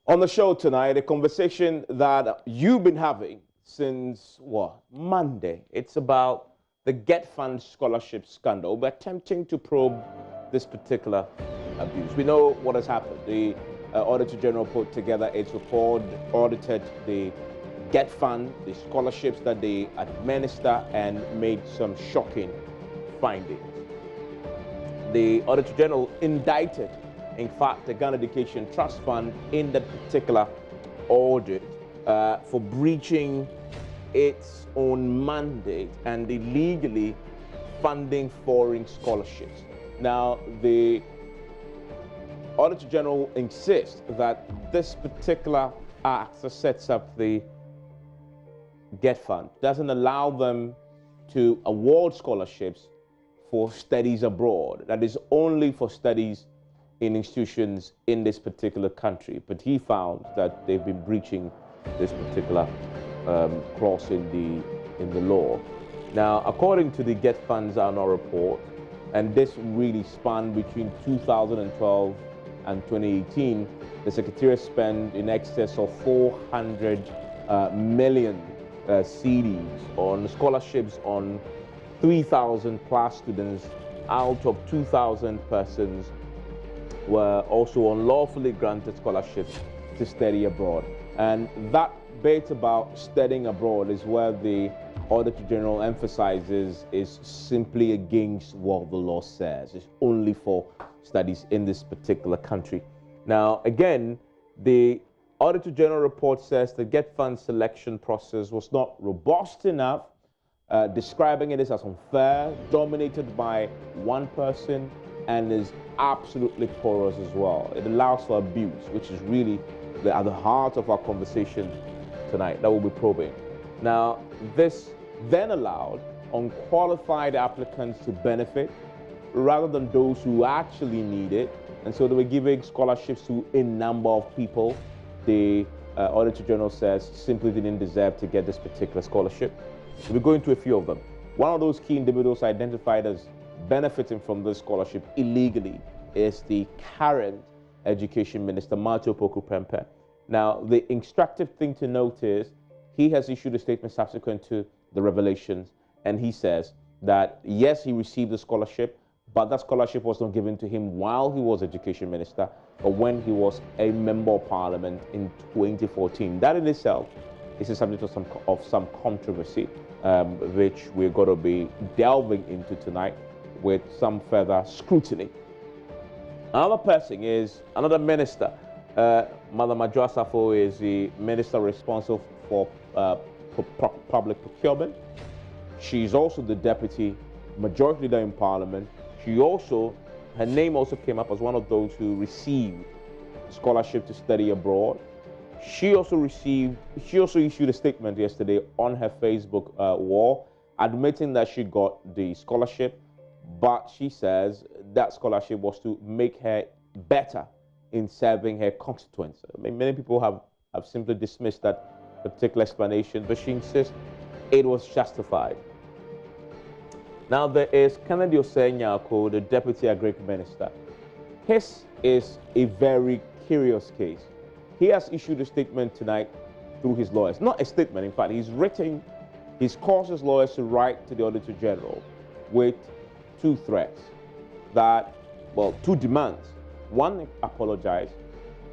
On the show tonight, a conversation that you've been having since, what, Monday. It's about the Getfund scholarship scandal. We're attempting to probe this particular abuse. We know what has happened. The Auditor General put together its report, audited the Getfund, the scholarships that they administer, and made some shocking findings. The Auditor General indicted, in fact, the Ghana Education Trust Fund in that particular audit for breaching its own mandate and illegally funding foreign scholarships. Now, the Auditor General insists that this particular act that sets up the Getfund doesn't allow them to award scholarships for studies abroad. That is only for studies in institutions in this particular country. But he found that they've been breaching this particular clause in the law. Now, according to the Getfund's annual report, and this really spanned between 2012 and 2018, the Secretariat spent in excess of 400 million CDs on scholarships on 3,000 plus students out of 2,000 persons were also unlawfully granted scholarships to study abroad. And that bit about studying abroad is where the Auditor General emphasizes is simply against what the law says. It's only for studies in this particular country. Now, again, the Auditor General report says the Getfund selection process was not robust enough, describing it as unfair, dominated by one person, and is absolutely porous as well. It allows for abuse, which is really at the heart of our conversation tonight that we'll be probing. Now, this then allowed unqualified applicants to benefit rather than those who actually need it. And so they were giving scholarships to a number of people. The Auditor General says simply didn't deserve to get this particular scholarship. We'll go into a few of them. One of those key individuals identified as benefiting from this scholarship illegally is the current Education Minister, Matthew Poku-Prempeh. Now, the instructive thing to note is he has issued a statement subsequent to the revelations, and he says that, yes, he received the scholarship, but that scholarship was not given to him while he was Education Minister, but when he was a Member of Parliament in 2014. That in itself is a subject of some controversy, which we're going to be delving into tonight with some further scrutiny. Another person is another minister. Madam Adjoa Safo is the minister responsible for public procurement. She's also the deputy majority leader in Parliament. Her name also came up as one of those who received scholarship to study abroad. She also issued a statement yesterday on her Facebook wall, admitting that she got the scholarship, but she says that scholarship was to make her better in serving her constituents. I mean, many people have simply dismissed that particular explanation, but she insists it was justified. Now, there is Kennedy Osei-Nyarko, the Deputy Agric Minister. His is a very curious case. He has issued a statement tonight through his lawyers. Not a statement, in fact, he's caused his lawyers to write to the Auditor General with two threats two demands. One, apologize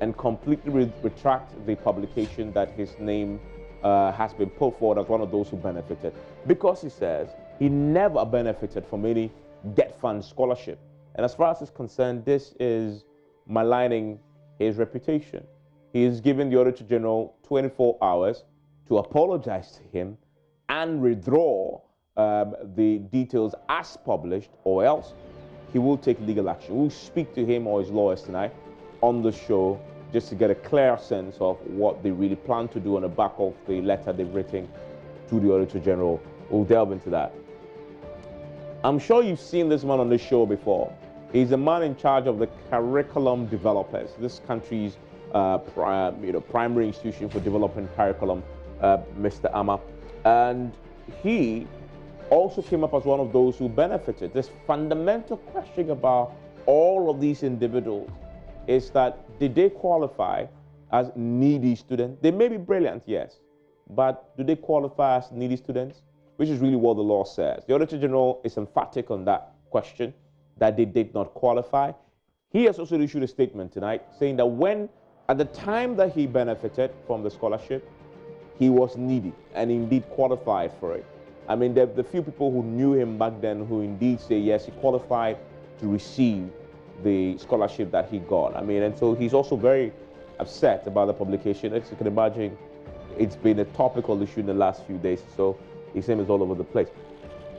and completely retract the publication that his name has been put forward as one of those who benefited. Because he says he never benefited from any Getfund scholarship. And as far as he's concerned, this is maligning his reputation. He is giving the Auditor General 24 hours to apologize to him and withdraw the details as published, or else he will take legal action. We'll speak to him or his lawyers tonight on the show just to get a clear sense of what they really plan to do on the back of the letter they've written to the Auditor General. We'll delve into that. I'm sure you've seen this man on this show before. He's the man in charge of the curriculum developers, this country's primary institution for developing curriculum, Mr. Ama. And he also came up as one of those who benefited. This fundamental question about all of these individuals is that did they qualify as needy students. They may be brilliant, yes, but do they qualify as needy students? Which is really what the law says. The Auditor General is emphatic on that question, that they did not qualify. He has also issued a statement tonight saying that when, at the time that he benefited from the scholarship, he was needy and indeed qualified for it. I mean, the few people who knew him back then who indeed say, yes, he qualified to receive the scholarship that he got. I mean, and so he's also very upset about the publication. As you can imagine, it's been a topical issue in the last few days, so his name is all over the place.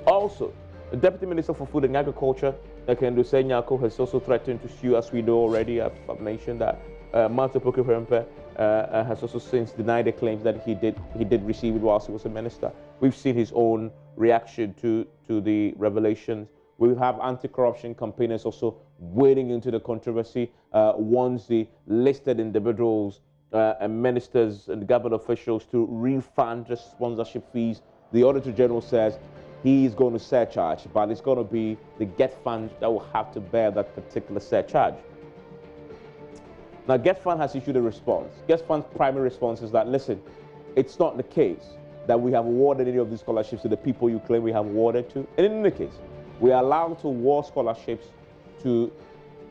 Also, the Deputy Minister for Food and Agriculture, Ekendo Senyako, has also threatened to sue, as we know already. I've mentioned that. Martin Pokuperempe has also since denied the claims that he did receive it whilst he was a minister. We've seen his own reaction to the revelations. We have anti-corruption campaigners also wading into the controversy once the listed individuals and ministers and government officials to refund the sponsorship fees. The Auditor General says he is going to surcharge, but it's going to be the Getfund that will have to bear that particular surcharge. Now, Getfund has issued a response. Getfund's primary response is that, listen, it's not the case that we have awarded any of these scholarships to the people you claim we have awarded to. And in any case, we are allowed to award scholarships to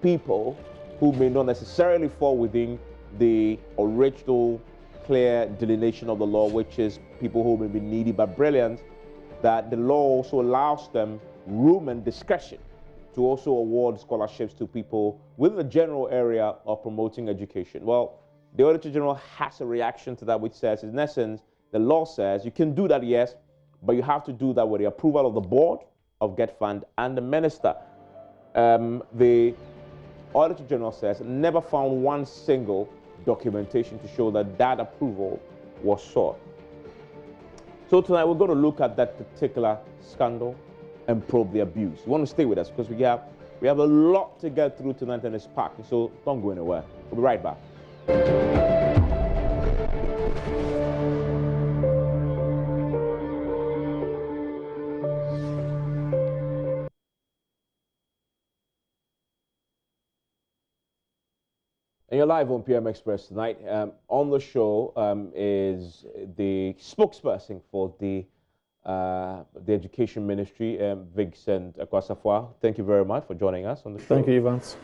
people who may not necessarily fall within the original clear delineation of the law, which is people who may be needy but brilliant, that the law also allows them room and discretion to also award scholarships to people within the general area of promoting education. Well, the Auditor General has a reaction to that, which says, in essence, the law says you can do that, yes, but you have to do that with the approval of the board of Getfund and the minister. The Auditor General says never found one single documentation to show that that approval was sought. So tonight we're going to look at that particular scandal and probe the abuse. You want to stay with us because we have a lot to get through tonight and it's packed. So don't go anywhere. We'll be right back. And you're live on PM Express tonight. On the show is the spokesperson for the Education Ministry, Vincent Akwasafwa. Thank you very much for joining us on the show. Thank you, Evans.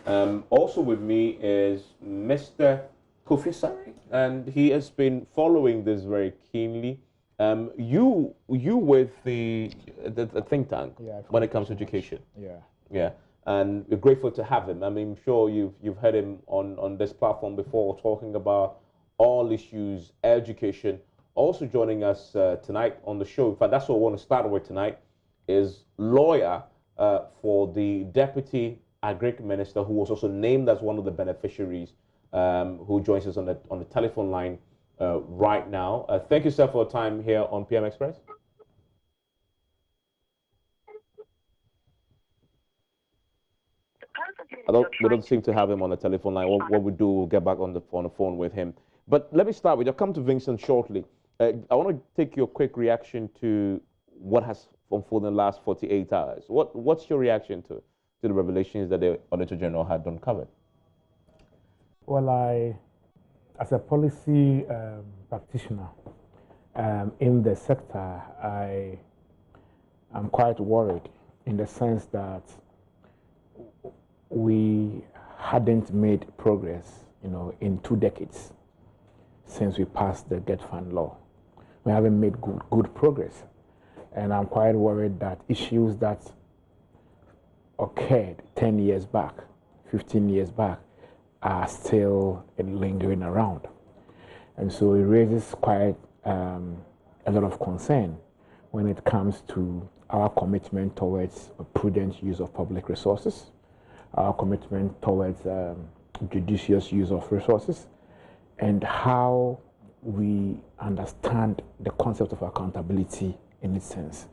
Also with me is Mr. Kofi Sari, and he has been following this very keenly. You with the think tank when it comes to education. Yeah. And we're grateful to have him. I mean, I'm sure you've heard him on this platform before talking about all issues education. Also joining us tonight on the show, in fact, that's what I want to start with tonight, is lawyer for the Deputy Agric Minister, who was also named as one of the beneficiaries, who joins us on the telephone line right now. Thank you, sir, for your time here on PM Express. We don't seem to have him on the telephone line. What we do, we'll get back on the phone with him. But let me start with, I'll come to Vincent shortly. I want to take your quick reaction to what has unfolded in the last 48 hours. What's your reaction to the revelations that the Auditor General had uncovered? Well, as a policy practitioner in the sector, I am quite worried in the sense that we hadn't made progress, in 2 decades since we passed the Getfund law. We haven't made good progress. And I'm quite worried that issues that occurred 10 years back, 15 years back, are still lingering around. And so it raises quite a lot of concern when it comes to our commitment towards a prudent use of public resources, our commitment towards judicious use of resources, and how we understand the concept of accountability in its sense.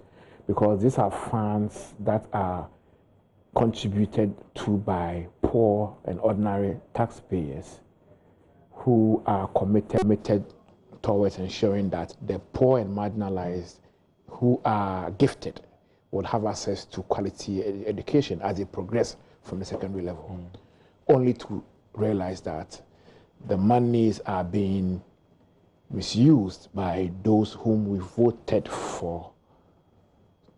Because these are funds that are contributed to by poor and ordinary taxpayers who are committed towards ensuring that the poor and marginalized who are gifted will have access to quality education as they progress from the secondary level, only to realize that the monies are being misused by those whom we voted for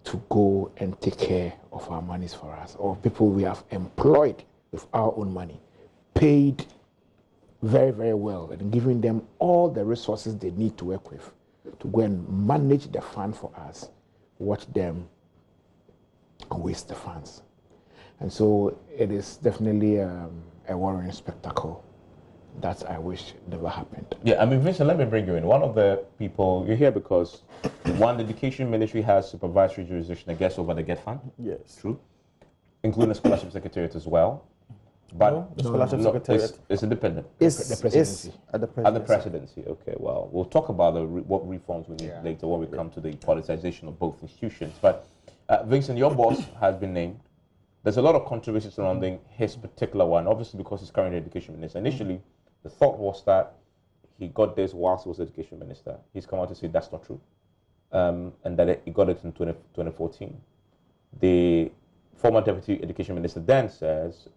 to go and take care of our monies for us, or people we have employed with our own money, paid very, very well, and giving them all the resources they need to work with to go and manage the fund for us, watch them waste the funds. And so it is definitely a worrying spectacle that I wish never happened. Yeah, I mean, Vincent, let me bring you in. One of the people, you're here because, one, the Education Ministry has supervisory jurisdiction, I guess, over the Getfund. Yes. True. Including the Scholarship Secretariat as well. But no, the Scholarship Secretariat it's independent. It's the presidency. At the presidency. At the presidency, okay. Well, we'll talk about what reforms we need later when we come to the politicization of both institutions. But Vincent, your boss has been named. There's a lot of controversy surrounding his particular one, obviously because he's currently education minister. Initially, the thought was that he got this whilst he was education minister. He's come out to say that's not true, and that he got it in 2014. The former deputy education minister then says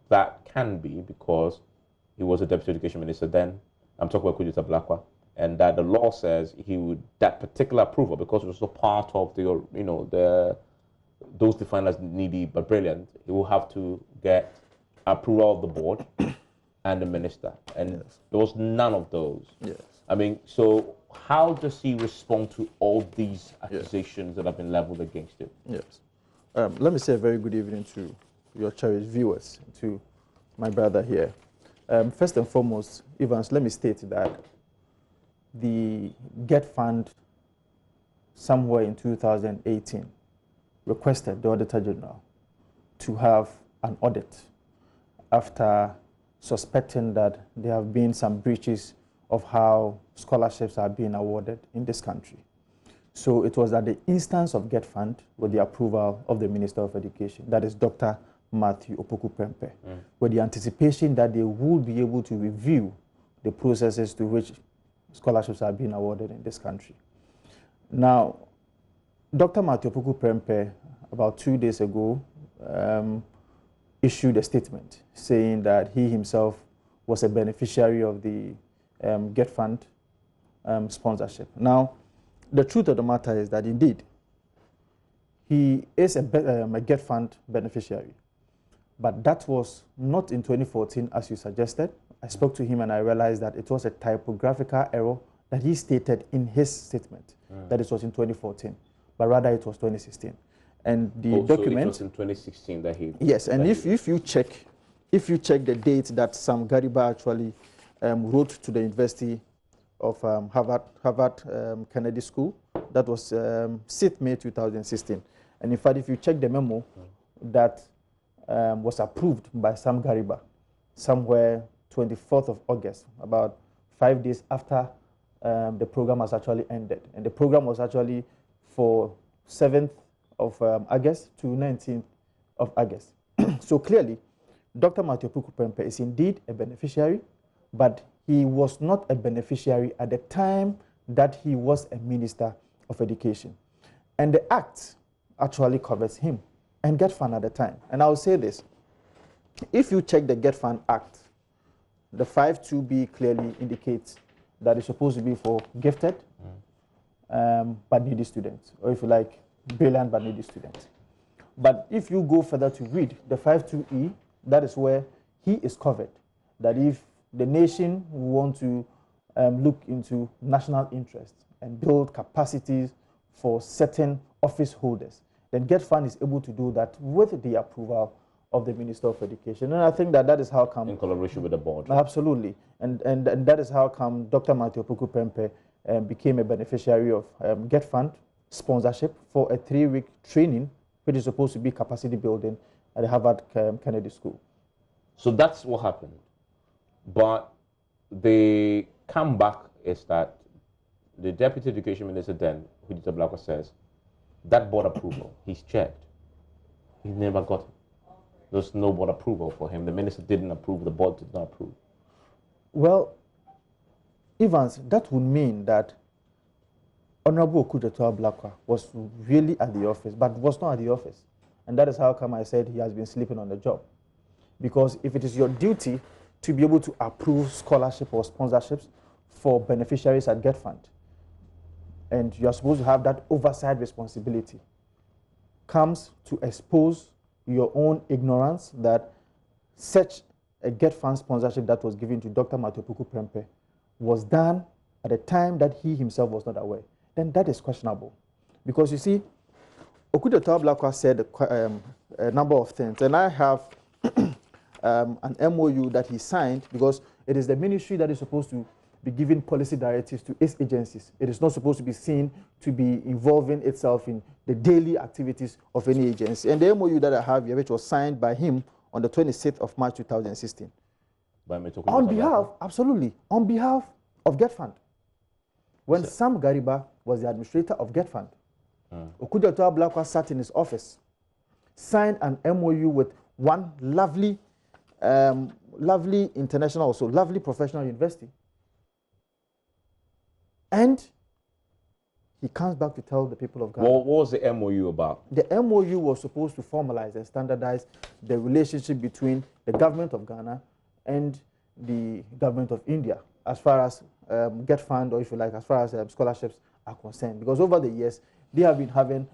that can be because he was a deputy education minister then. I'm talking about Kujita Blakwa, and that the law says he would, that particular approval, because it was also part of the, you know, those defined as needy but brilliant, he will have to get approval of the board and the minister, and there was none of those. Yes. I mean, so how does he respond to all these accusations that have been leveled against him? Yes. Let me say a very good evening to your cherished viewers, to my brother here. First and foremost, Evans, let me state that the Getfund, somewhere in 2018, requested the Auditor General to have an audit after suspecting that there have been some breaches of how scholarships are being awarded in this country. So it was at the instance of Getfund with the approval of the Minister of Education, that is Dr. Matthew Opoku-Prempeh, with the anticipation that they would be able to review the processes to which scholarships are being awarded in this country. Now, Dr. Matthew Opoku-Prempeh, about 2 days ago, issued a statement saying that he himself was a beneficiary of the Getfund sponsorship. Now, the truth of the matter is that indeed, he is a Getfund beneficiary. But that was not in 2014, as you suggested. I spoke to him and I realized that it was a typographical error that he stated in his statement, that it was in 2014, but rather it was 2016. And the document... So it was in 2016 that he... Yes, and if you check the date that Sam Gariba actually wrote to the University of Harvard Kennedy School, that was 6th May 2016. And in fact, if you check the memo that was approved by Sam Gariba, somewhere 24th of August, about 5 days after the program has actually ended. And the program was actually for 7th of August to 19th of August. So clearly, Dr. Matthew Opoku-Prempeh is indeed a beneficiary, but he was not a beneficiary at the time that he was a Minister of Education. And the Act actually covers him and Getfund at the time. And I'll say this, if you check the Getfund Act, the 5.2b clearly indicates that it's supposed to be for gifted but needy students, or if you like, brilliant but needy students. But if you go further to read the 5.2e, that is where he is covered, that if the nation want to look into national interest and build capacities for certain office holders, then Getfund is able to do that with the approval of the Minister of Education. And I think that is how come... In collaboration with the board. Absolutely. And that is how come Dr. Matthew Opoku-Prempeh became a beneficiary of Getfund sponsorship for a 3-week training, which is supposed to be capacity building at the Harvard Kennedy School. So that's what happened. But the comeback is that the Deputy Education Minister then, Kujita Blakwa, says, that board approval, he's checked. He never got it. There's no board approval for him. The minister didn't approve, the board did not approve. Well, Evans, that would mean that Honorable Kujita Blakwa was really at the office, but was not at the office. And that is how come I said he has been sleeping on the job. Because if it is your duty to be able to approve scholarship or sponsorships for beneficiaries at Getfund. And you're supposed to have that oversight responsibility. Comes to expose your own ignorance that such a Getfund sponsorship that was given to Dr. Matthew Puku Prempeh was done at a time that he himself was not aware. Then that is questionable. Because you see, Okudato Ablakwa said a number of things, and I have an MOU that he signed, because it is the ministry that is supposed to be giving policy directives to its agencies. It is not supposed to be seen to be involving itself in the daily activities of any agency. And the MOU that I have here, which was signed by him on the 26th of March 2016. On behalf, absolutely, on behalf of Getfund. When Sam Gariba was the administrator of Getfund, Okudato Ablakwa sat in his office, signed an MOU with one lovely international, also lovely professional university. And he comes back to tell the people of Ghana. What was the MOU about? The MOU was supposed to formalize and standardize the relationship between the government of Ghana and the government of India, as far as Getfund, or if you like, as far as scholarships are concerned. Because over the years, they have been having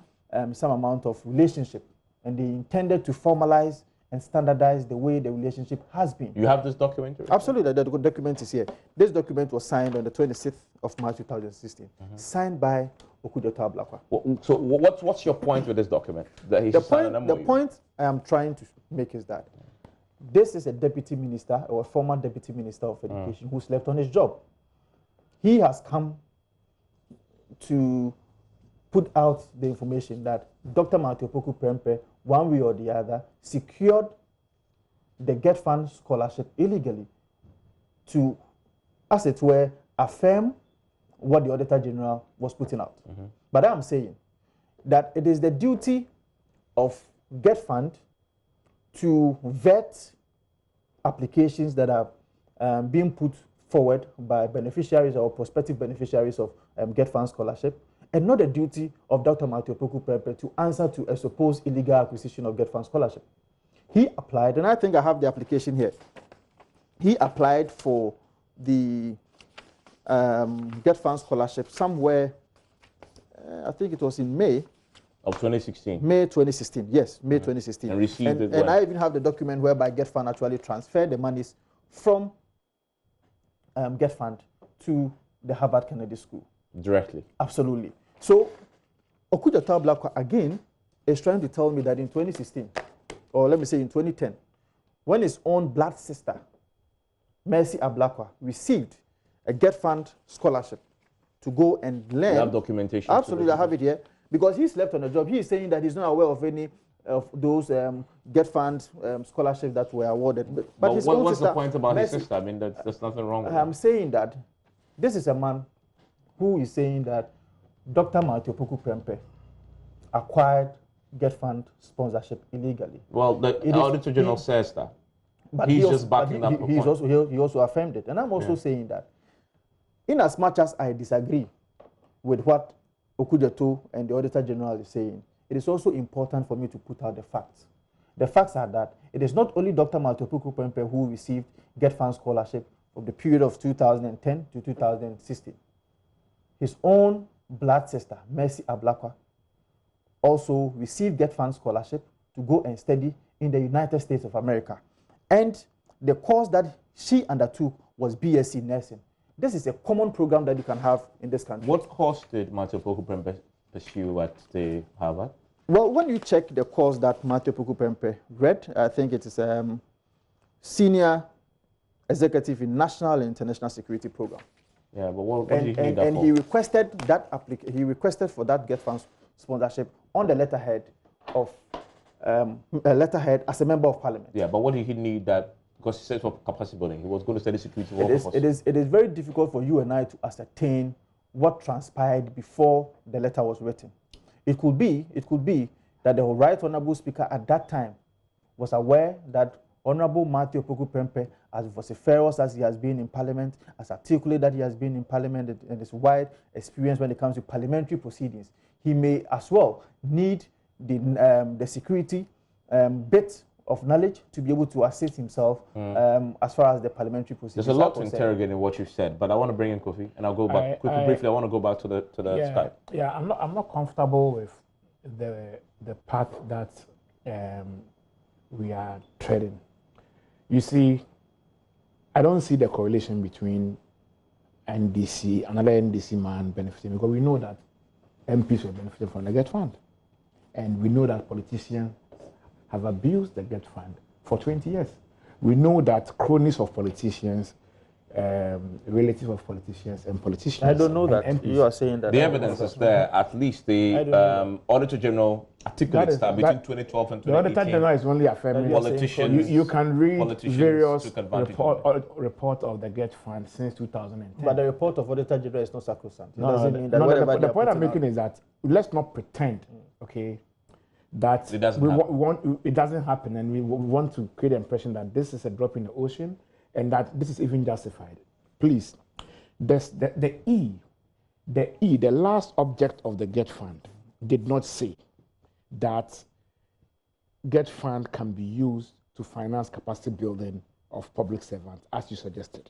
some amount of relationship, and they intended to formalize and standardize the way the relationship has been. You have this document? Absolutely, the document is here. This document was signed on the 26th of March 2016, signed by Okudato Ablakwa. So what's your point with this document? That he The point I am trying to make is that this is a deputy minister, or a former deputy minister of education, who's left on his job. He has come to put out the information that Dr. Matthew Puku Prempeh, one way or the other, secured the Getfund scholarship illegally to, as it were, affirm what the Auditor General was putting out. But I'm saying that it is the duty of Getfund to vet applications that are being put forward by beneficiaries or prospective beneficiaries of Getfund scholarship, and not the duty of Dr. Matthew Puku Prempeh to answer to a supposed illegal acquisition of Getfund scholarship. He applied, and I think I have the application here. He applied for the Getfund scholarship somewhere, I think it was in May. Of 2016? May 2016, yes, May 2016. And received it and I even have the document whereby Getfund actually transferred the monies from Getfund to the Harvard Kennedy School. Directly? Absolutely. So, Okudato Ablakwa, again, is trying to tell me that in 2016, or let me say in 2010, when his own blood sister, Mercy Ablakwa, received a Getfund scholarship to go and learn. You have documentation? Absolutely, I have it here. Because he's left on the job, he is saying that he's not aware of any of those Getfund scholarships that were awarded. But his own what's sister, the point about Mercy, his sister? I mean, there's nothing wrong with I'm saying that this is a man who is saying that Dr. Matthew Puku Prempeh acquired Getfund sponsorship illegally. Well, the Auditor General says that. But he's just backing up a point. He also affirmed it. And I'm also saying that in as much as I disagree with what Okudato and the Auditor General is saying, it is also important for me to put out the facts. The facts are that it is not only Dr. Matthew Puku Prempeh who received Getfund scholarship for the period of 2010 to 2016. His own blood sister, Mercy Ablakwa, also received Getfund scholarship to go and study in the United States of America. And the course that she undertook was BSc Nursing. This is a common program that you can have in this country. What course did Matthew Puku Prempeh pursue at the Harvard? Well, when you check the course that Matthew Puku Prempeh read, I think it is Senior Executive in National and International Security Program. Yeah, but what did he need that for? He requested that he requested for that Getfund sponsorship on the letterhead of as a member of Parliament. Yeah, but what did he need that? Because he said for capacity building, he was going to study security. It is very difficult for you and I to ascertain what transpired before the letter was written. It could be that the Right Honourable Speaker at that time was aware that Honourable Matthew Puku Prempeh, as vociferous as he has been in Parliament, as articulate that he has been in Parliament, and his wide experience when it comes to parliamentary proceedings, he may as well need the security bit of knowledge to be able to assist himself as far as the parliamentary procedures. There's a lot to interrogate in what you've said, but I want to bring in Kofi, and I'll go back briefly. I want to go back to the Skype. Yeah, I'm not comfortable with the path that we are treading. You see, I don't see the correlation between NDC, another NDC man benefiting, because we know that MPs were benefiting from the Get Fund. And we know that politicians have abused the Get Fund for 20 years. We know that cronies of politicians, relatives of politicians, and politicians. I don't know that. MPs, you are saying that. The evidence is there. At least the Auditor General articulates that between 2012 and 2018. The Auditor General is only affirming politicians. You can read various reports of the Get Fund since 2010. But the report of Auditor General is not sacrosanct. The point I'm making is that let's not pretend, okay, that it doesn't happen, and we want to create the impression that this is a drop in the ocean and that this is even justified. Please, the last object of the Get Fund did not say that Get Fund can be used to finance capacity building of public servants, as you suggested,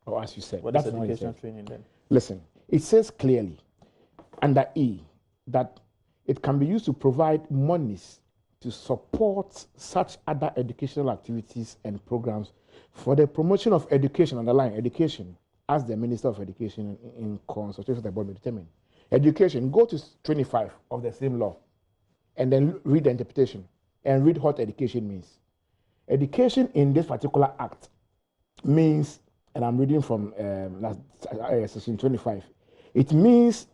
or as you said. That's education training then? Listen, it says clearly under E that it can be used to provide monies to support such other educational activities and programs for the promotion of education, underlying education, as the Minister of Education in consultation with the board may determine. Education, go to 25 of the same law and then read the interpretation and read what education means. Education in this particular act means, and I'm reading from section 25, it means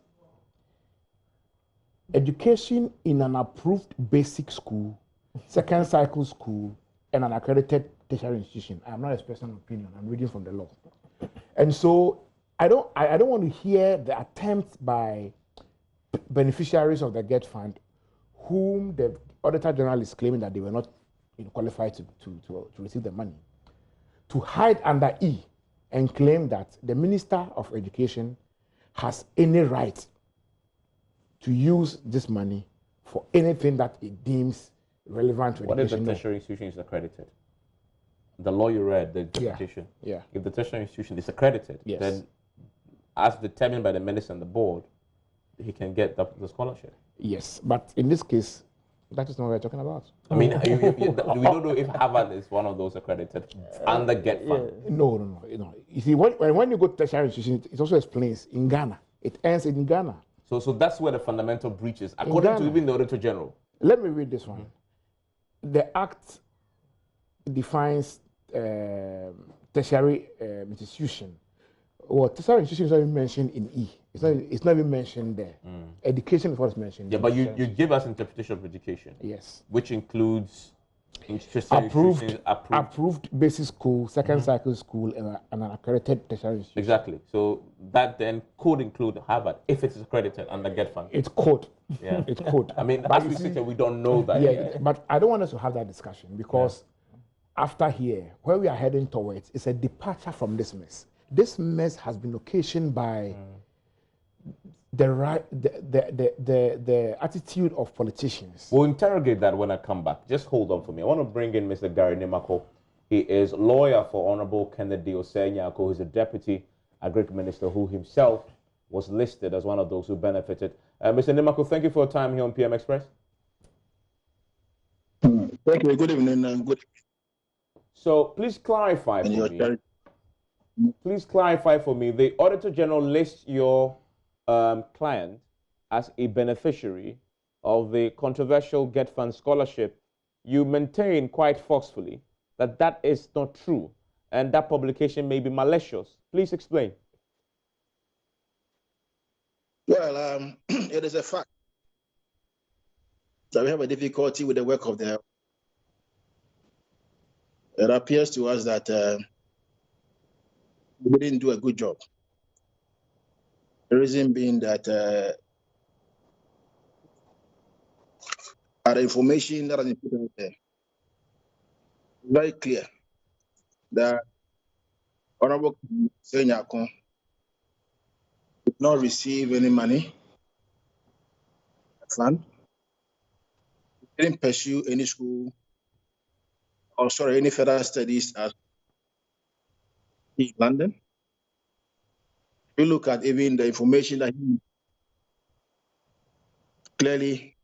education in an approved basic school, second cycle school, and an accredited tertiary institution. I'm not expressing an opinion. I'm reading from the law. And so I don't want to hear the attempt by beneficiaries of the Get Fund, whom the Auditor General is claiming that they were not qualified to receive the money, to hide under E and claim that the Minister of Education has any right to use this money for anything that it deems relevant to education. What if the tertiary institution is accredited? The law you read, the interpretation. Yeah. If the tertiary institution is accredited, then as determined by the minister and the board, he can get the scholarship. Yes, but in this case, that is not what we're talking about. I mean, we don't know if Harvard is one of those accredited under Get Fund. No. You see, when you go to tertiary institution, it also explains in Ghana. It ends in Ghana. So that's where the fundamental breach is, according to even the Auditor General. Let me read this one. The Act defines tertiary institution. Well, tertiary institution is not even mentioned in E. It's not even mentioned there. Education is what is mentioned. Yeah, but you give us interpretation of education. Yes. Which includes approved basic school, second cycle school, and an accredited tertiary institution. Exactly. So that then could include Harvard if it's accredited under Get Fund. It could. Yeah. It could. I mean, as we sit here, we don't know that. Yeah, but I don't want us to have that discussion because after here, where we are heading towards is a departure from this mess. This mess has been occasioned by the attitude of politicians. We'll interrogate that when I come back. Just hold on for me. I want to bring in Mr. Gary Nimako. He is lawyer for Honorable Kennedy Osei-Nyarko, who is a deputy agriculture minister who himself was listed as one of those who benefited. Mr. Nimako, thank you for your time here on PM Express. Thank you. Good evening. So please clarify for me. Please clarify for me. The Auditor General lists your client as a beneficiary of the controversial Get Fund scholarship. You maintain quite forcefully that that is not true and that publication may be malicious. Please explain. Well, it is a fact that we have a difficulty with the work of the. It appears to us that we didn't do a good job. The reason being that the information that is put out there, very clear that Honorable Osei-Nyarko did not receive any money fund. He didn't pursue any school any further studies in London. If you look at even the information that he clearly,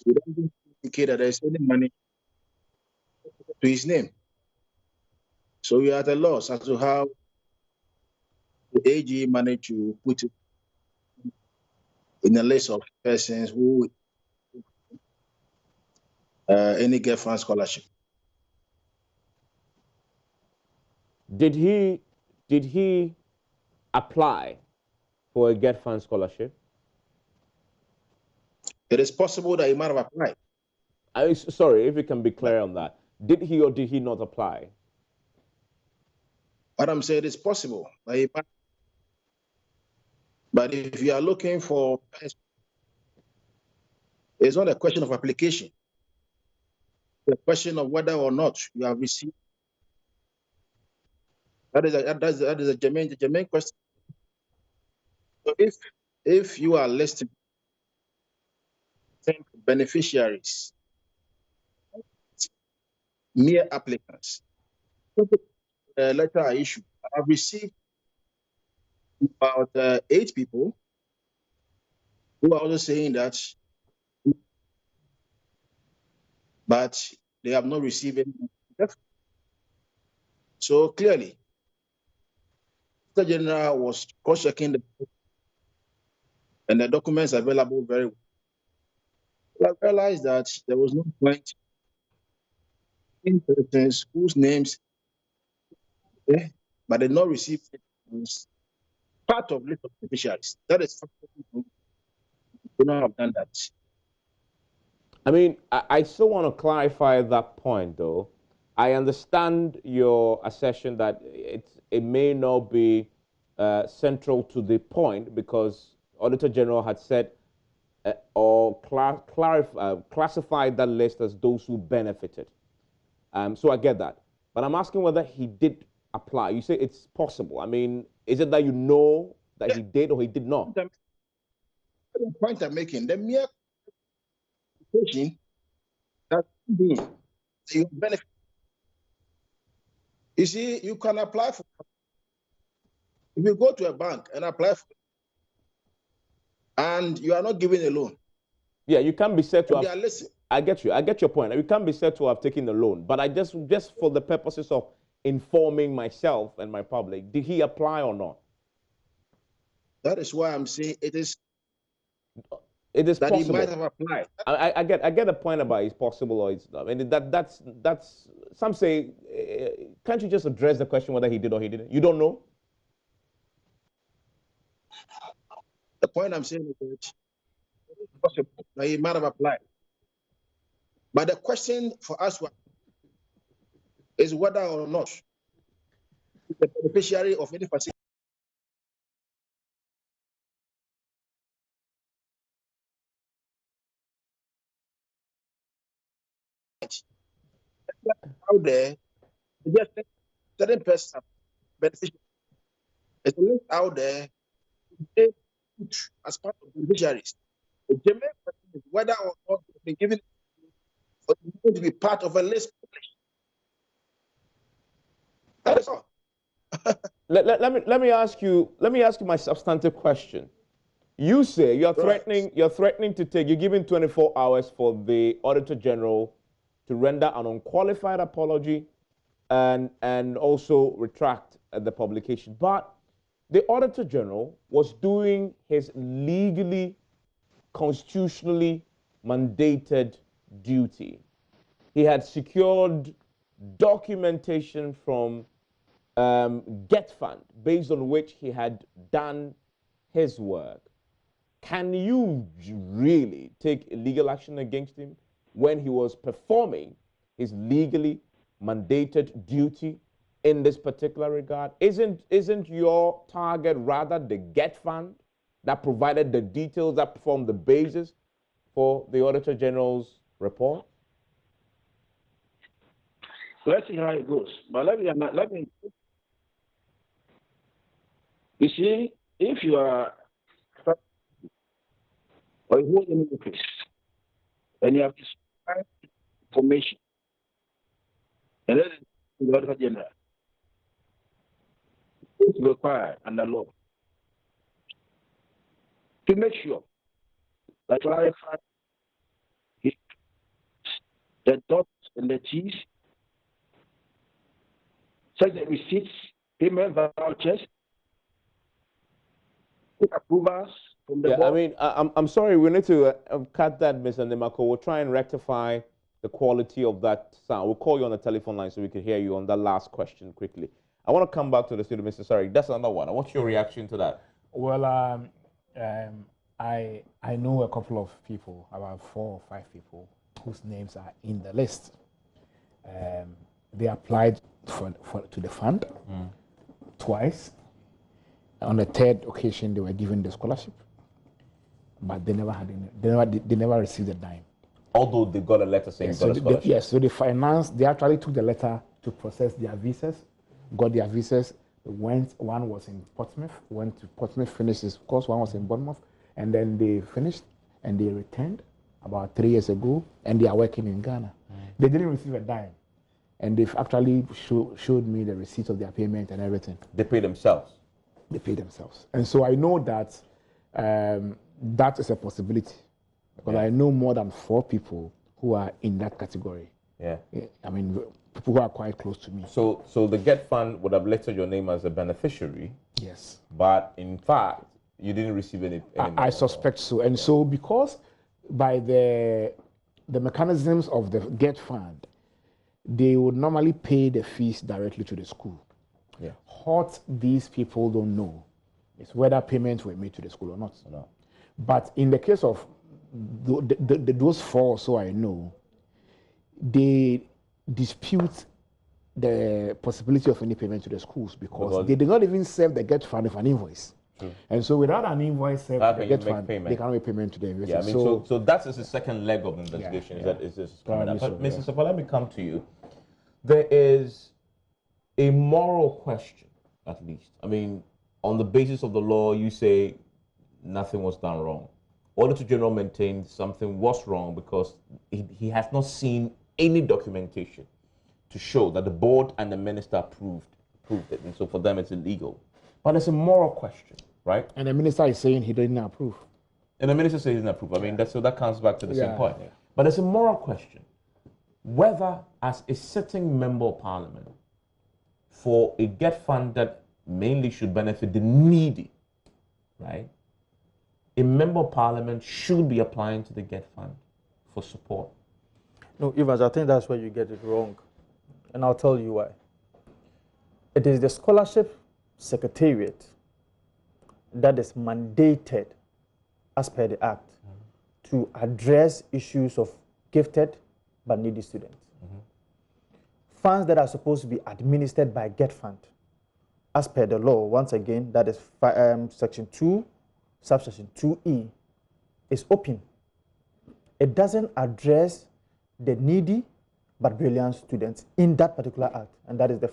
it doesn't indicate that there's any money to his name. So we are at a loss as to how the AG managed to put it in a list of persons who any Getfund scholarship. Did he apply for a Getfund scholarship? It is possible that he might have applied. Sorry, if you can be clear on that. Did he or did he not apply? What I'm saying is possible that he might. But if you are looking for, it's not a question of application. It's a question of whether or not you have received. That is a germane question. So if you are listing beneficiaries, mere applicants, a letter I issued, I've received about 8 people who are also saying that, but they have not received any. So clearly, the General was cross-checking and the documents available very well. I realized that there was no point in persons whose names, but they not received it as part of list of beneficiaries. That is, you not have done that. I mean, I still want to clarify that point, though. I understand your assertion that it may not be central to the point because Auditor General had said or classified that list as those who benefited. So I get that. But I'm asking whether he did apply. You say it's possible. I mean, is it that you know that he did or he did not? The point I'm making, the mere application that you benefit. You see, you can apply for. If you go to a bank and apply for, and you are not given a loan. Yeah, you can't be said to have. They are listening. I get you. I get your point. You can't be said to have taken a loan. But I just for the purposes of informing myself and my public, did he apply or not? That is why I'm saying it is that possible. He might have applied. I get the point about it's possible or it's not. I mean that's some say can't you just address the question whether he did or he didn't? You don't know? The point I'm saying is that it's possible that he might have applied. But the question for us is whether or not the beneficiary of any facility out there, just certain person beneficiary. It's a list out there as part of beneficiaries. The germane question is whether or not they've been given or going to be part of a list. That is all. let me ask you my substantive question. You say you're threatening to take, you're giving 24 hours for the Auditor General to render an unqualified apology and also retract the publication. But the Auditor General was doing his legally, constitutionally mandated duty. He had secured documentation from Getfund based on which he had done his work. Can you really take legal action against him when he was performing his legally mandated duty in this particular regard? Isn't your target rather the Getfund that provided the details that formed the basis for the Auditor General's report? Let's see how it goes. But let me. You see, if you are or you hold any office and you have this information And then the Auditor General. It's required under law to make sure that clarify the dots and the T's, such as receipts, payment vouchers, approvals from the board. I mean, I'm sorry, we need to cut that, Mr. Nemako. We'll try and rectify the quality of that sound. We'll call you on the telephone line so we can hear you on that last question quickly. I want to come back to the studio, Mr. Sorry. That's another one. What's your reaction to that? Well, I know a couple of people, about 4 or 5 people, whose names are in the list. They applied to the fund twice. On the 3rd occasion, they were given the scholarship, but they never had any, they never received a dime. Although they got a letter saying they got a scholarship. Yes, so they actually took the letter to process their visas, got their visas, one was in Portsmouth, went to Portsmouth, finished his course, one was in Bournemouth, and then they finished and they returned about 3 years ago, and they are working in Ghana. They didn't receive a dime, and they've actually showed me the receipt of their payment and everything. They pay themselves? They pay themselves. And so I know that that is a possibility, because I know more than 4 people who are in that category. Yeah. I mean, people who are quite close to me. So the Getfund would have listed your name as a beneficiary. Yes. But in fact, you didn't receive any I suspect so. And so because by the mechanisms of the Getfund, they would normally pay the fees directly to the school. Yeah. What these people don't know is whether payments were made to the school or not. No. But in the case of those 4 or so I know, they dispute the possibility of any payment to the schools because they did not even serve the Getfund with an invoice. True. And so without an invoice served to the Getfund, they cannot make payment to the investors. Yeah, I mean, so that is the second leg of the investigation. Is this coming up? But Mr. Sapa, let me come to you. There is a moral question, at least. I mean, on the basis of the law, you say nothing was done wrong. Auditor General maintained something was wrong because he has not seen any documentation to show that the board and the minister proved it, and so for them it's illegal. But it's a moral question, right? And the minister is saying he didn't approve. And the minister says he didn't approve. I mean, so that comes back to the same point. Yeah. But it's a moral question whether, as a sitting member of parliament, for a Getfund that mainly should benefit the needy, right? A member of parliament should be applying to the Getfund for support. No, Evans, I think that's where you get it wrong. And I'll tell you why. It is the scholarship secretariat that is mandated as per the Act to address issues of gifted but needy students. Funds that are supposed to be administered by Getfund, as per the law, once again, that is Section 2, subsection 2E, is open. It doesn't address the needy but brilliant students in that particular act, and that is the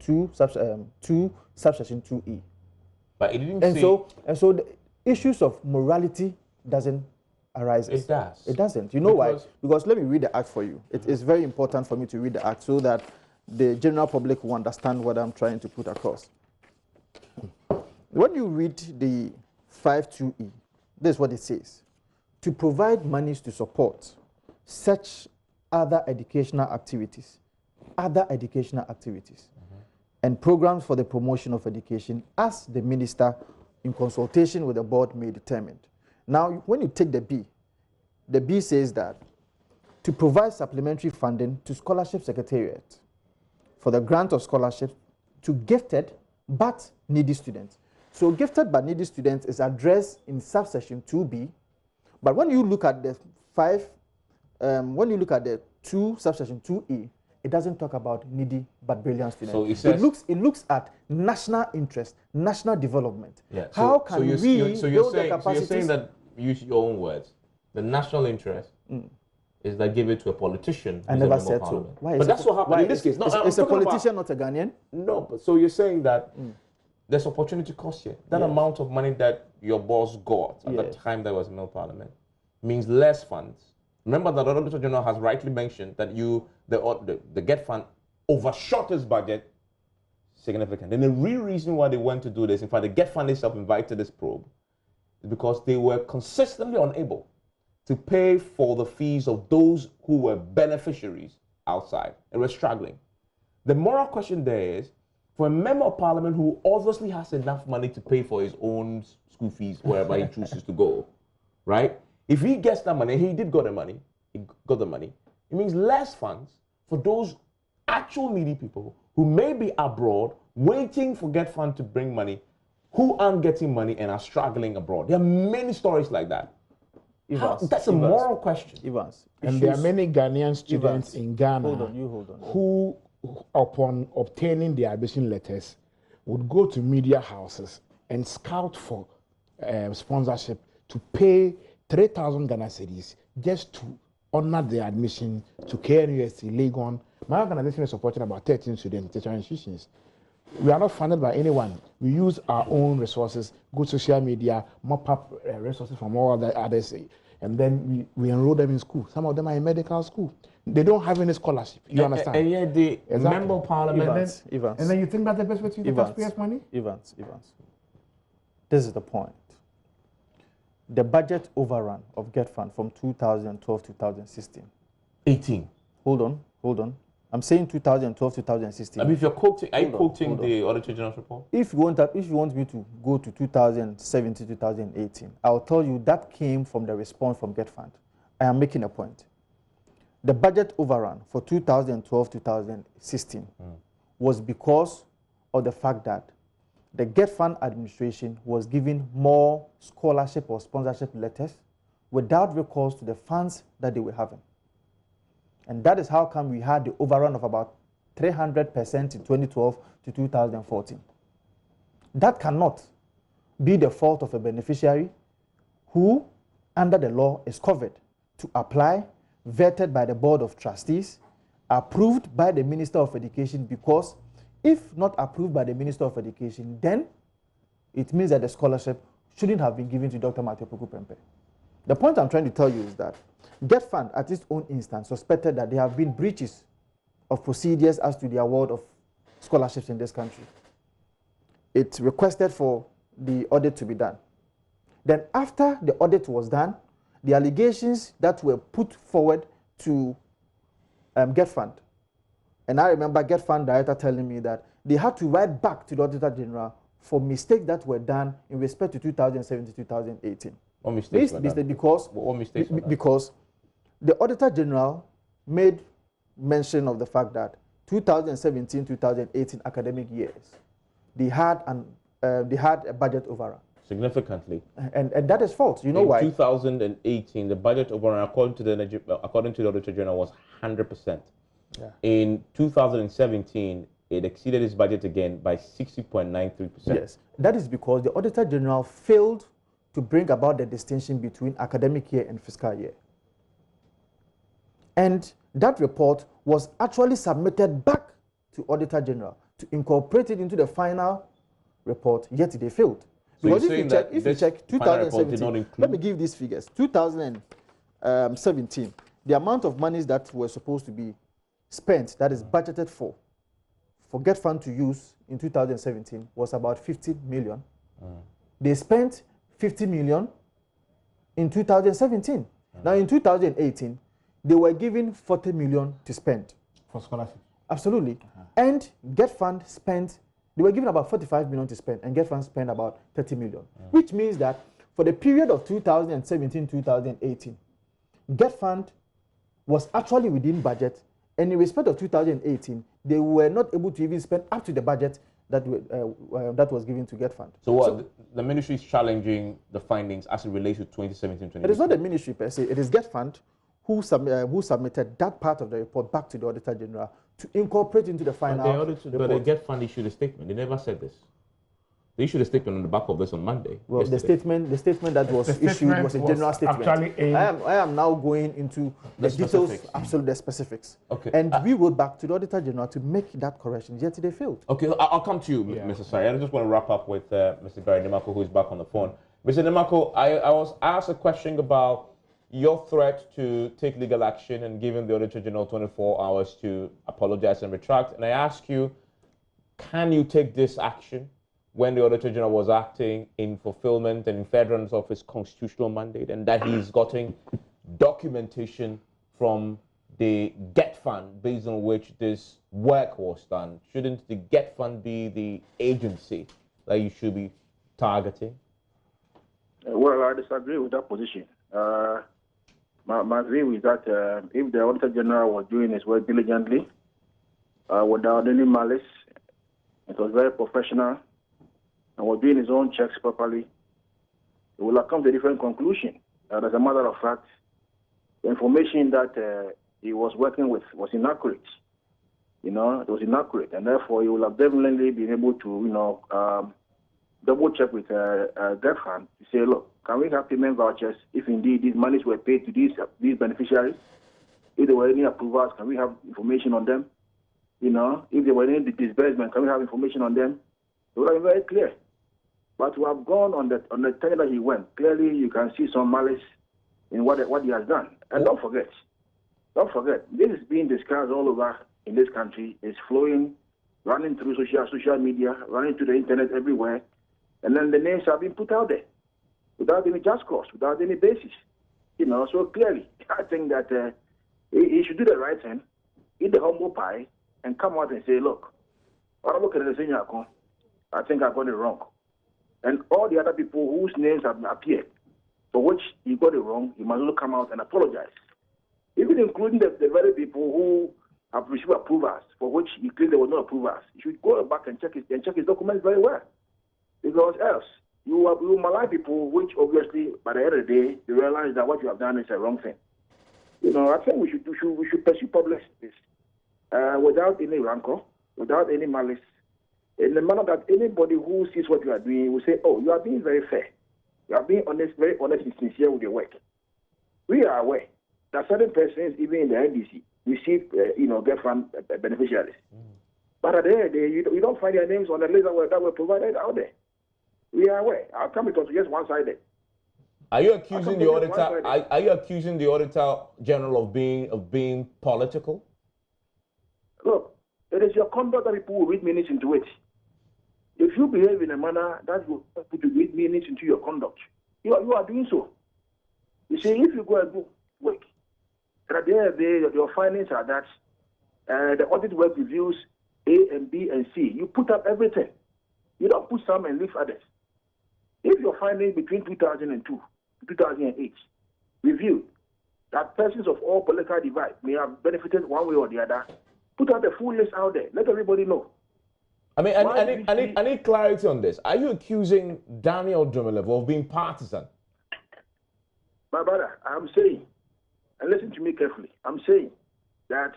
2 subsection 2E. But it didn't and so the issues of morality doesn't arise. It does. It doesn't. You know why? Because let me read the act for you. It is very important for me to read the act so that the general public will understand what I'm trying to put across. When you read the 5.2E, this is what it says. To provide monies to support such other educational activities, and programs for the promotion of education as the minister in consultation with the board may determine. Now, when you take the B says that to provide supplementary funding to scholarship secretariat for the grant of scholarships to gifted but needy students. So gifted but needy students is addressed in subsection 2B, but when you look at the when you look at the 2 subsection 2E, it doesn't talk about needy but brilliant students. So it says it looks at national interest, national development. Yeah. How can we build the capacities? So you're saying that, use your own words, the national interest is that give it to a politician. I never said so. Why? But that's what happened in this case. No, is a politician not a Ghanaian? No, but so you're saying that there's opportunity cost here. That amount of money that your boss got at the time that was in no parliament means less funds Remember that the Auditor General has rightly mentioned that the Get Fund overshot its budget significantly. And the real reason why they went to do this, in fact, the Get Fund itself invited this probe, is because they were consistently unable to pay for the fees of those who were beneficiaries outside and were struggling. The moral question there is, for a member of parliament who obviously has enough money to pay for his own school fees wherever he chooses to go, right? If he gets that money, he got the money, it means less funds for those actual needy people who may be abroad waiting for Get Fund to bring money, who aren't getting money and are struggling abroad. There are many stories like that. That's a moral question. And there are many Ghanaian students in Ghana who, upon obtaining their admission letters, would go to media houses and scout for sponsorship to pay 3,000 Ghana cedis just to honor their admission to KNUST, Legon. My organization is supporting about 13 students in tertiary institutions. We are not funded by anyone. We use our own resources, good social media, mop up resources from all the others, and then we enroll them in school. Some of them are in medical school. They don't have any scholarship. You understand? And yet the member of parliament. And then you think that's the best way to use the taxpayers' money? Evans. This is the point. The budget overrun of Get Fund from 2012 to 2016. 18. Hold on. I'm saying 2012 to 2016. I mean, if you're quoting, are you quoting the Auditor General's report? If you want me to go to 2017, 2018, I'll tell you that came from the response from Get Fund. I am making a point. The budget overrun for 2012, 2016 was because of the fact that the Get Fund administration was giving more scholarship or sponsorship letters without recourse to the funds that they were having. And that is how come we had the overrun of about 300% in 2012 to 2014. That cannot be the fault of a beneficiary who, under the law, is covered to apply, vetted by the Board of Trustees, approved by the Minister of Education, because if not approved by the Minister of Education, then it means that the scholarship shouldn't have been given to Dr. Matthew Pempe. The point I'm trying to tell you is that Get Fund, at its own instance, suspected that there have been breaches of procedures as to the award of scholarships in this country. It requested for the audit to be done. Then after the audit was done, the allegations that were put forward to Get Fund, and I remember Get Fund director telling me that they had to write back to the Auditor General for mistakes that were done in respect to 2017, 2018. What mistakes? Because the Auditor General made mention of the fact that 2017, 2018 academic years, they had a budget overrun. Significantly. And that is false. You know why? In 2018, the budget overrun, according to the Auditor General, was 100%. Yeah. In 2017, it exceeded its budget again by 60.93%. Yes, that is because the Auditor General failed to bring about the distinction between academic year and fiscal year. And that report was actually submitted back to Auditor General to incorporate it into the final report, yet they failed. So because if you check 2017, let me give these figures. 2017, the amount of monies that were supposed to be spent, that is budgeted for Get Fund to use in 2017 was about 50 million. They spent 50 million in 2017. Now in 2018, they were given 40 million to spend. For scholarship? Absolutely. And Get Fund spent, they were given about 45 million to spend, and Get Fund spent about 30 million. Which means that for the period of 2017-2018, Get Fund was actually within budget, and in respect of 2018, they were not able to even spend up to the budget that was given to Get Fund. So the ministry is challenging the findings as it relates to 2017-2018? It is not the ministry per se, it is Get Fund who submitted that part of the report back to the Auditor General to incorporate into the final report. But the Get Fund issued a statement. They never said this. They issued a statement on the back of this on Monday. Well, the statement that was issued was a general statement. I am now going into the details, absolutely the specifics. Okay. And we wrote back to the Auditor General to make that correction, yet they failed. Okay, I'll come to you, Mr. Sari. I just want to wrap up with Mr. Gary Nemako, who is back on the phone. Mr. Nemako, I was asked a question about your threat to take legal action and giving the Auditor General 24 hours to apologize and retract. And I ask you, can you take this action when the Auditor General was acting in fulfillment and in furtherance of his constitutional mandate, and that he's gotten documentation from the Getfund based on which this work was done? Shouldn't the Getfund be the agency that you should be targeting? Well, I disagree with that position. My view is that if the Auditor General was doing his work diligently, without any malice, it was very professional, and was doing his own checks properly, it will have come to a different conclusion. As a matter of fact, the information that he was working with was inaccurate. It was inaccurate, and therefore he will have definitely been able to, double check with Getfund to say, look, can we have payment vouchers if indeed these monies were paid to these beneficiaries? If there were any approvals, can we have information on them? If there were any disbursement, can we have information on them? It would have been very clear. But to have gone on the tenure that he went, clearly you can see some malice in what he has done. And don't forget, this is being discussed all over in this country. It's flowing, running through social media, running through the internet everywhere. And then the names are being put out there without any just cause, without any basis. So clearly, I think that he should do the right thing, eat the humble pie, and come out and say, look, I think I got it wrong. And all the other people whose names have appeared, for which he got it wrong, he must also come out and apologize. Even including the very people who have received approvals, for which he claimed there were no approvals. He should go back and check his documents very well. Because else, you will malign people, which obviously, by the end of the day, you realize that what you have done is a wrong thing. I think we should pursue public justice without any rancor, without any malice, in the manner that anybody who sees what you are doing will say, oh, you are being very fair. You are being honest, very honest and sincere with your work. We are aware that certain persons, even in the NDC, receive, Getfund beneficiaries. But at the end of the day, you don't find their names on the list that were provided out there. We are aware. How come it was just one-sided? Are you accusing the auditor? Are you accusing the Auditor General of being political? Look, it is your conduct that people will read meanings into it. If you behave in a manner that will put to read meanings into your conduct, you are doing so. You see, if you go and do work, at the end of the day, your findings are that the audit work reviews A and B and C. You put up everything. You don't put some and leave others. If your findings between 2002 to 2008 reviewed that persons of all political divide may have benefited one way or the other, put out the full list out there. Let everybody know. I mean, I need clarity on this. Are you accusing Daniel Dumilevo of being partisan? My brother, I'm saying, and listen to me carefully, I'm saying that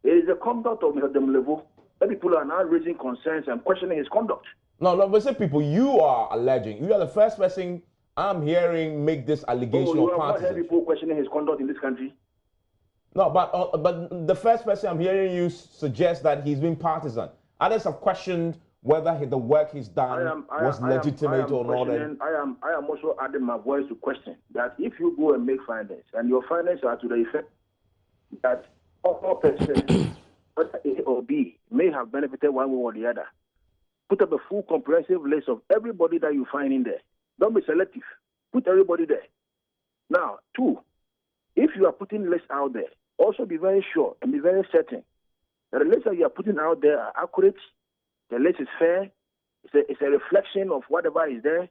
it is the conduct of Mr. Dumilevo that people are now raising concerns and questioning his conduct. No, but say people, you are alleging. You are the first person I'm hearing make this allegation of partisan. You have not heard people questioning his conduct in this country? No, but the first person I'm hearing you suggest that he's been partisan. Others have questioned whether the work he's done was legitimate or not. I am also adding my voice to question that if you go and make findings, and your findings are to the effect that all persons, whether A or B, may have benefited one way or the other, put up a full comprehensive list of everybody that you find in there. Don't be selective. Put everybody there. Now, 2, if you are putting lists out there, also be very sure and be very certain that the lists that you are putting out there are accurate, the list is fair, it's a reflection of whatever is there.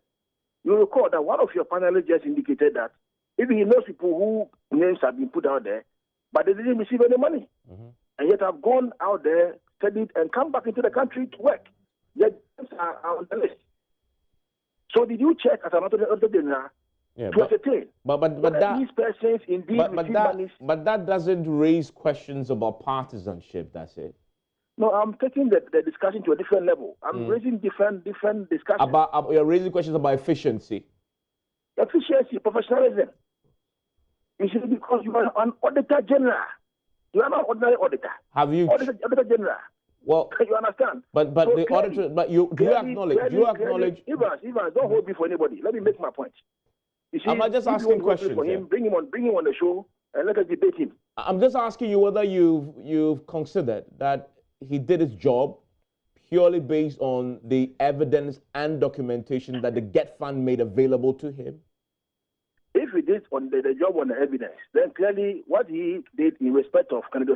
You recall that one of your panelists just indicated that even he knows people whose names have been put out there, but they didn't receive any money. And yet have gone out there, studied, and come back into the country to work. Yet are on the list. So did you check as an auditor general to ascertain that these persons indeed receive money? But that doesn't raise questions about partisanship, that's it. No, I'm taking the discussion to a different level. I'm raising different discussions. You're raising questions about efficiency. Efficiency, professionalism. You see, because you are an auditor general. You are not an ordinary auditor. Have you auditor general? Well, you understand? But so the auditor, but you acknowledge. Evans, don't hold me for anybody. Let me make my point. You see, I'm just if asking you want to questions. for him, bring him on the show and let us debate him. I'm just asking you whether you've considered that he did his job purely based on the evidence and documentation that the Getfund made available to him. If he did on the job on the evidence, then clearly what he did in respect of Canada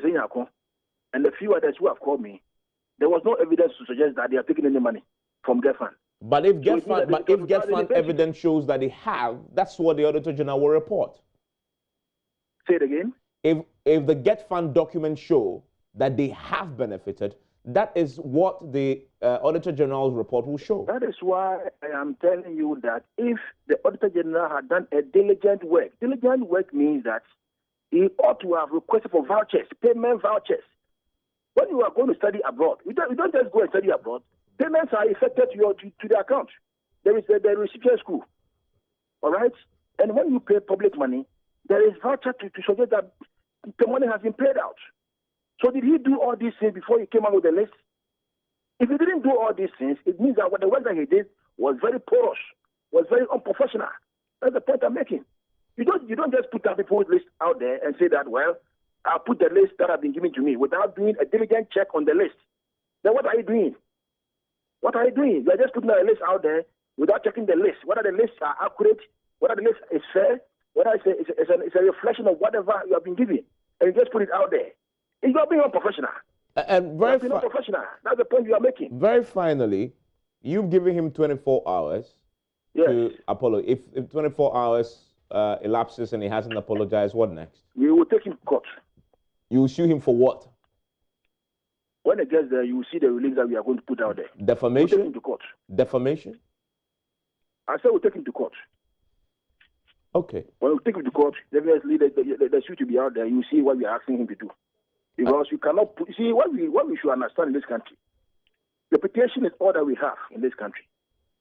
and the few others who have called me, there was no evidence to suggest that they are taking any money from Getfund. But if Getfund evidence shows that they have, that's what the Auditor General will report. Say it again. If the Getfund documents show that they have benefited, that is what the Auditor General's report will show. That is why I am telling you that if the Auditor General had done a diligent work means that he ought to have requested for vouchers, payment vouchers. When you are going to study abroad, you don't just go and study abroad. Payments are effected to the account. There is the recipient school, all right? And when you pay public money, there is voucher to suggest that the money has been paid out. So did he do all these things before he came out with the list? If he didn't do all these things, it means that the work that he did was very porous, was very unprofessional. That's the point I'm making. You don't just put that people's list out there and say that, well, I'll put the list that have been given to me without doing a diligent check on the list. Then what are you doing? What are you doing? You are just putting a list out there without checking the list. Whether the lists are accurate, whether the list is fair, whether it's a reflection of whatever you have been given, and you just put it out there. It's not being unprofessional. And very unprofessional. That's the point you are making. Very finally, you've given him 24 hours to apologize. If 24 hours elapses and he hasn't apologized, what next? We will take him to court. You will sue him for what? When it gets there, you will see the release that we are going to put out there. Defamation? We'll take him to court. Defamation? I said we'll take him to court. Okay. When we take him to court, definitely the suit will be out there. You see what we are asking him to do. Because you cannot put, see, what we should understand in this country, reputation is all that we have in this country.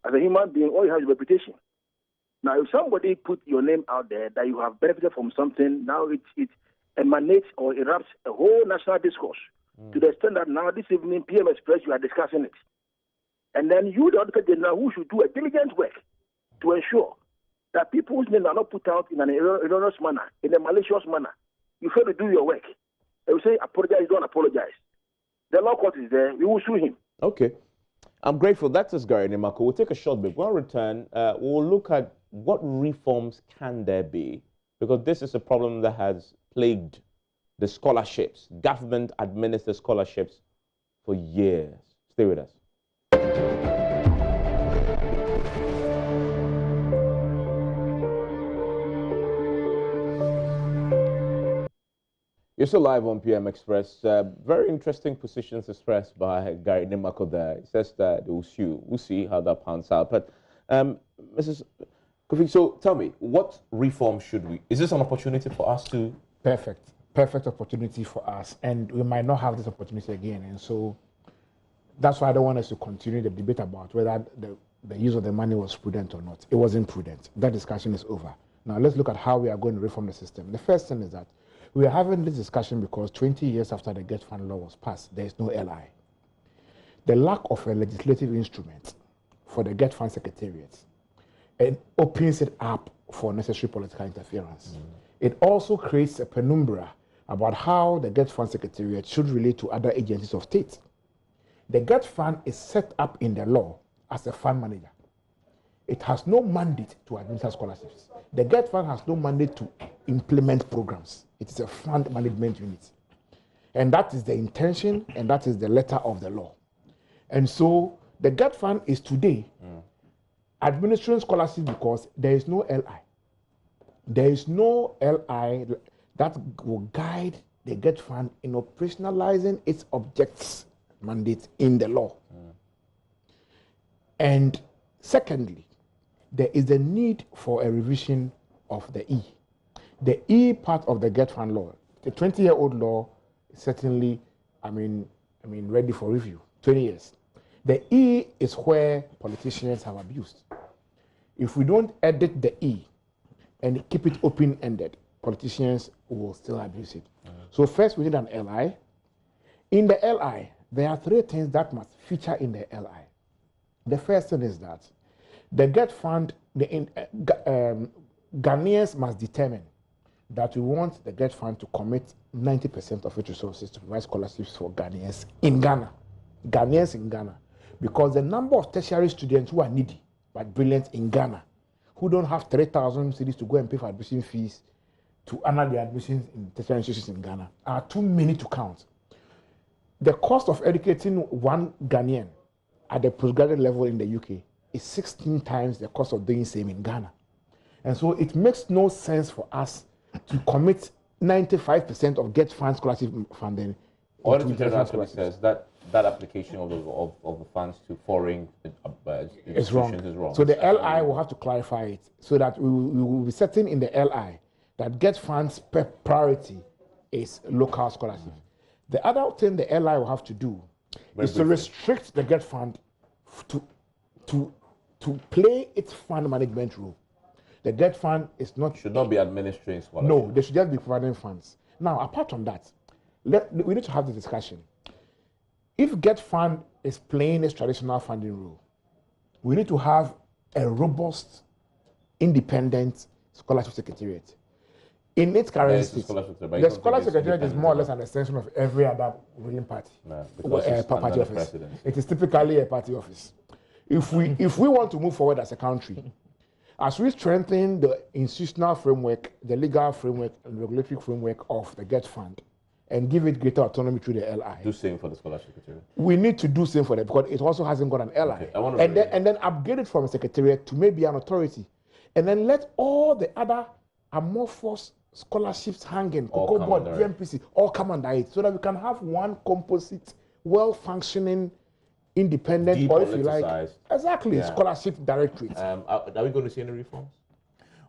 As a human being, all you have is reputation. Now, if somebody put your name out there that you have benefited from something, now it emanates or erupts a whole national discourse to the extent that now this evening, PM Express, you are discussing it. And then you, the Auditor General, who should do a diligent work to ensure that people's names are not put out in an erroneous manner, in a malicious manner. You fail to do your work. They will say, apologize, don't apologize. The law court is there. We will sue him. Okay. I'm grateful. That's us, Gary Nimako. We'll take a short break. When we return, we'll look at what reforms can there be, because this is a problem that has plagued the scholarships, government-administered scholarships, for years. Stay with us. You're still live on PM Express. Very interesting positions expressed by Gary Nimako there. He says that they will sue. We'll see how that pans out. But Mrs. Kofi, so tell me, what reform should we? Is this an opportunity for us to? Perfect opportunity for us. And we might not have this opportunity again. And so that's why I don't want us to continue the debate about whether the use of the money was prudent or not. It wasn't prudent. That discussion is over. Now let's look at how we are going to reform the system. The first thing is that we are having this discussion because 20 years after the Getfund law was passed, there is no LI. The lack of a legislative instrument for the Getfund secretariats, it opens it up for necessary political interference. It also creates a penumbra about how the Getfund secretariat should relate to other agencies of state. The Getfund is set up in the law as a fund manager. It has no mandate to administer scholarships. The Getfund has no mandate to implement programs. It is a fund management unit. And that is the intention, and that is the letter of the law. And so the Getfund is today administering scholarships because there is no LI. There is no LI that will guide the Getfund in operationalizing its objects mandate in the law. And secondly, there is a need for a revision of the E. The E part of the Getfund law, the 20-year-old law, is certainly, ready for review. 20 years. The E is where politicians have abused. If we don't edit the E and keep it open-ended, politicians will still abuse it. So first, we need an LI. In the LI, there are three things that must feature in the LI. The first thing is that the Getfund, Ghanaians must determine that we want the Getfund to commit 90% of its resources to provide scholarships for Ghanaians in Ghana. Ghanaians in Ghana. Because the number of tertiary students who are needy but brilliant in Ghana, who don't have 3,000 cedis to go and pay for admission fees to honor their admissions in tertiary institutions in Ghana, are too many to count. The cost of educating one Ghanaian at the postgraduate level in the UK is 16 times the cost of doing same in Ghana. And so it makes no sense for us to commit 95% of Getfund scholarship funding. Audit General says that application of the funds to foreign institutions is wrong. So the LI will have to clarify it so that we will be setting in the LI that Getfund's priority is local scholarship. The other thing the LI will have to do is to restrict the Getfund to play its fund management role. The Getfund should not be administering scholarships. No, they should just be providing funds. Now, apart from that, we need to have the discussion. If Getfund is playing its traditional funding role, we need to have a robust, independent scholarship secretariat. In its current state, the scholarship secretariat is more or less an extension of every other ruling party, party office. It is typically a party office. If we want to move forward as a country, as we strengthen the institutional framework, the legal framework, and regulatory framework of the Getfund, and give it greater autonomy through the LI. Do same for the scholarship secretariat. We need to do same for that because it also hasn't got an LI. Okay, and then upgrade it from a secretariat to maybe an authority. And then let all the other amorphous scholarships hanging, Cocoa Board, GMPC, all come under it so that we can have one composite, well-functioning, independent, or if you like, scholarship directorate. Are we going to see any reforms?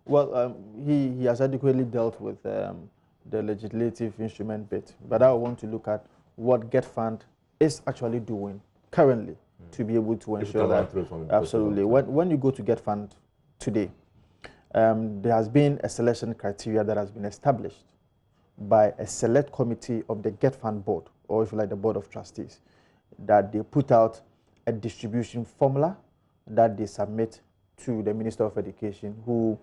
Well, he has adequately dealt with the legislative instrument bit, but I want to look at what Getfund is actually doing currently to be able to ensure that absolutely. When you go to Getfund today, there has been a selection criteria that has been established by a select committee of the Getfund board, or if you like, the board of trustees, that they put out a distribution formula that they submit to the Minister of Education, who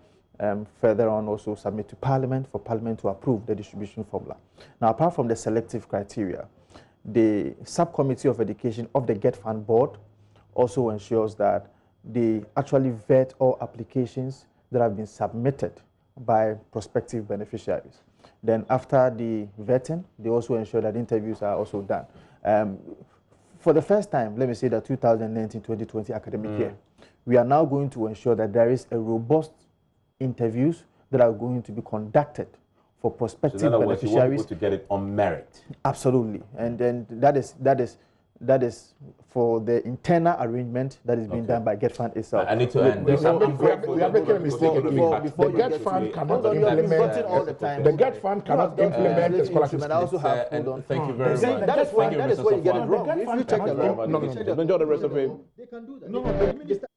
further on also submit to Parliament for Parliament to approve the distribution formula. Now, apart from the selective criteria, the Subcommittee of Education of the Getfund board also ensures that they actually vet all applications that have been submitted by prospective beneficiaries. Then after the vetting, they also ensure that interviews are also done. For the first time, let me say that 2019-2020 academic year, we are now going to ensure that there is a robust interviews that are going to be conducted for prospective beneficiaries. You want people to get it on merit. Absolutely, and then that is for the internal arrangement that is being done by Getfund itself. I need to end. We are making a mistake. The Getfund cannot implement. The Getfund cannot implement the scholarship scheme. Thank you very much. That is where you get it wrong. If you check the law, enjoy the rest of it. They can do that.